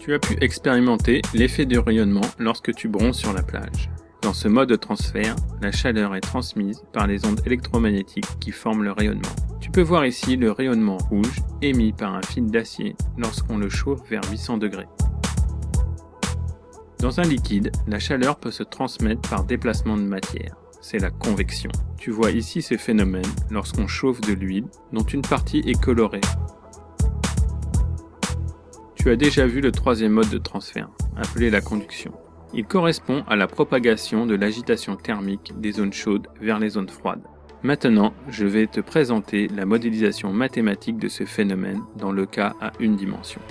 Tu as pu expérimenter l'effet du rayonnement lorsque tu bronzes sur la plage. Dans ce mode de transfert, la chaleur est transmise par les ondes électromagnétiques qui forment le rayonnement. Tu peux voir ici le rayonnement rouge émis par un fil d'acier lorsqu'on le chauffe vers 800 degrés. Dans un liquide, la chaleur peut se transmettre par déplacement de matière. C'est la convection. Tu vois ici ce phénomène lorsqu'on chauffe de l'huile dont une partie est colorée. Tu as déjà vu le troisième mode de transfert, appelé la conduction. Il correspond à la propagation de l'agitation thermique des zones chaudes vers les zones froides. Maintenant, je vais te présenter la modélisation mathématique de ce phénomène dans le cas à une dimension.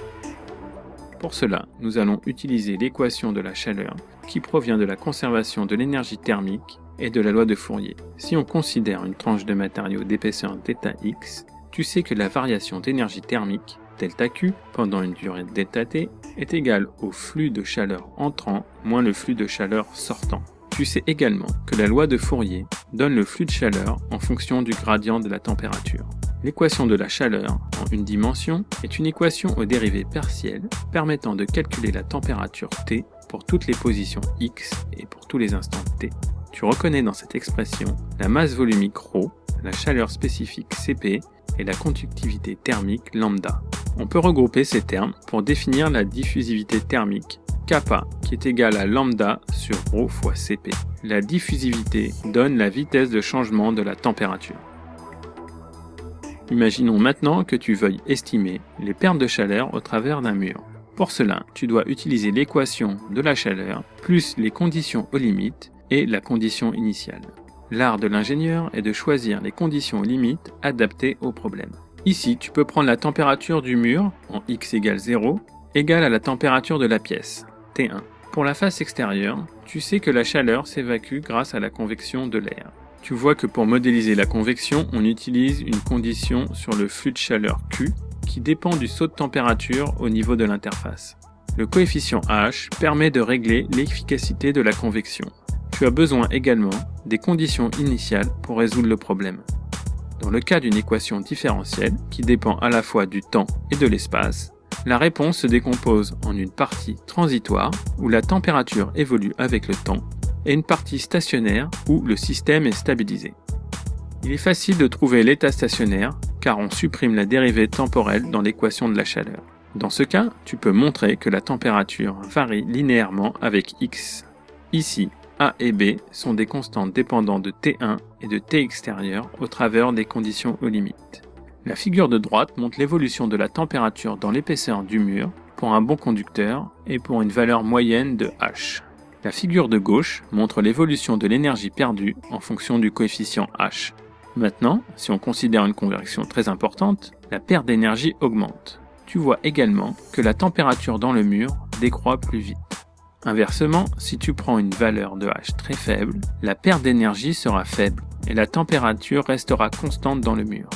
Pour cela, nous allons utiliser l'équation de la chaleur qui provient de la conservation de l'énergie thermique et de la loi de Fourier. Si on considère une tranche de matériau d'épaisseur ΔX, tu sais que la variation d'énergie thermique ΔQ pendant une durée ΔT est égale au flux de chaleur entrant moins le flux de chaleur sortant. Tu sais également que la loi de Fourier donne le flux de chaleur en fonction du gradient de la température. L'équation de la chaleur en une dimension est une équation aux dérivées partielles permettant de calculer la température T pour toutes les positions X et pour tous les instants T. Tu reconnais dans cette expression la masse volumique ρ, la chaleur spécifique Cp et la conductivité thermique lambda. On peut regrouper ces termes pour définir la diffusivité thermique kappa qui est égale à lambda sur ρ fois Cp. La diffusivité donne la vitesse de changement de la température. Imaginons maintenant que tu veuilles estimer les pertes de chaleur au travers d'un mur. Pour cela, tu dois utiliser l'équation de la chaleur plus les conditions aux limites et la condition initiale. L'art de l'ingénieur est de choisir les conditions aux limites adaptées au problème. Ici, tu peux prendre la température du mur, en x égale 0, égale à la température de la pièce, T1. Pour la face extérieure, tu sais que la chaleur s'évacue grâce à la convection de l'air. Tu vois que pour modéliser la convection, on utilise une condition sur le flux de chaleur Q qui dépend du saut de température au niveau de l'interface. Le coefficient H permet de régler l'efficacité de la convection. Tu as besoin également des conditions initiales pour résoudre le problème. Dans le cas d'une équation différentielle qui dépend à la fois du temps et de l'espace, la réponse se décompose en une partie transitoire où la température évolue avec le temps et une partie stationnaire où le système est stabilisé. Il est facile de trouver l'état stationnaire car on supprime la dérivée temporelle dans l'équation de la chaleur. Dans ce cas, tu peux montrer que la température varie linéairement avec x. Ici, A et B sont des constantes dépendant de T1 et de T extérieur au travers des conditions aux limites. La figure de droite montre l'évolution de la température dans l'épaisseur du mur pour un bon conducteur et pour une valeur moyenne de H. La figure de gauche montre l'évolution de l'énergie perdue en fonction du coefficient H. Maintenant, si on considère une convection très importante, la perte d'énergie augmente. Tu vois également que la température dans le mur décroît plus vite. Inversement, si tu prends une valeur de H très faible, la perte d'énergie sera faible et la température restera constante dans le mur.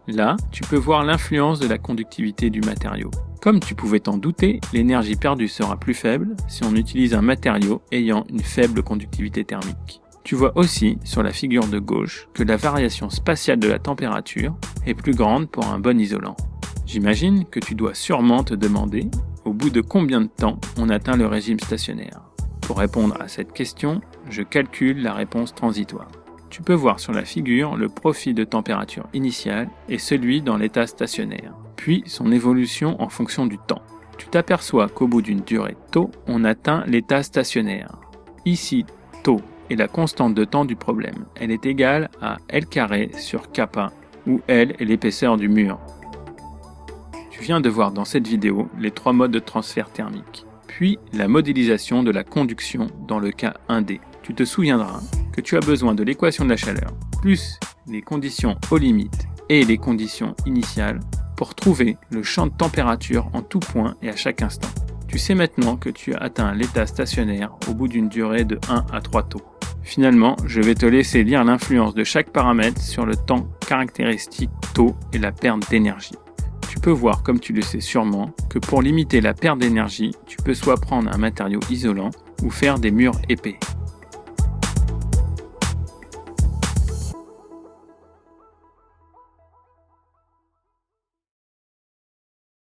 Là, tu peux voir l'influence de la conductivité du matériau. Comme tu pouvais t'en douter, l'énergie perdue sera plus faible si on utilise un matériau ayant une faible conductivité thermique. Tu vois aussi sur la figure de gauche que la variation spatiale de la température est plus grande pour un bon isolant. J'imagine que tu dois sûrement te demander au bout de combien de temps on atteint le régime stationnaire. Pour répondre à cette question, je calcule la réponse transitoire. Tu peux voir sur la figure le profil de température initiale et celui dans l'état stationnaire, puis son évolution en fonction du temps. Tu t'aperçois qu'au bout d'une durée tau, on atteint l'état stationnaire. Ici, tau est la constante de temps du problème. Elle est égale à L carré sur kappa, où L est l'épaisseur du mur. Tu viens de voir dans cette vidéo les trois modes de transfert thermique, puis la modélisation de la conduction dans le cas 1D. Tu te souviendras que tu as besoin de l'équation de la chaleur, plus les conditions aux limites et les conditions initiales pour trouver le champ de température en tout point et à chaque instant. Tu sais maintenant que tu as atteint l'état stationnaire au bout d'une durée de 1 à 3 taux. Finalement, je vais te laisser lire l'influence de chaque paramètre sur le temps caractéristique taux et la perte d'énergie. Tu peux voir, comme tu le sais sûrement, que pour limiter la perte d'énergie, tu peux soit prendre un matériau isolant ou faire des murs épais.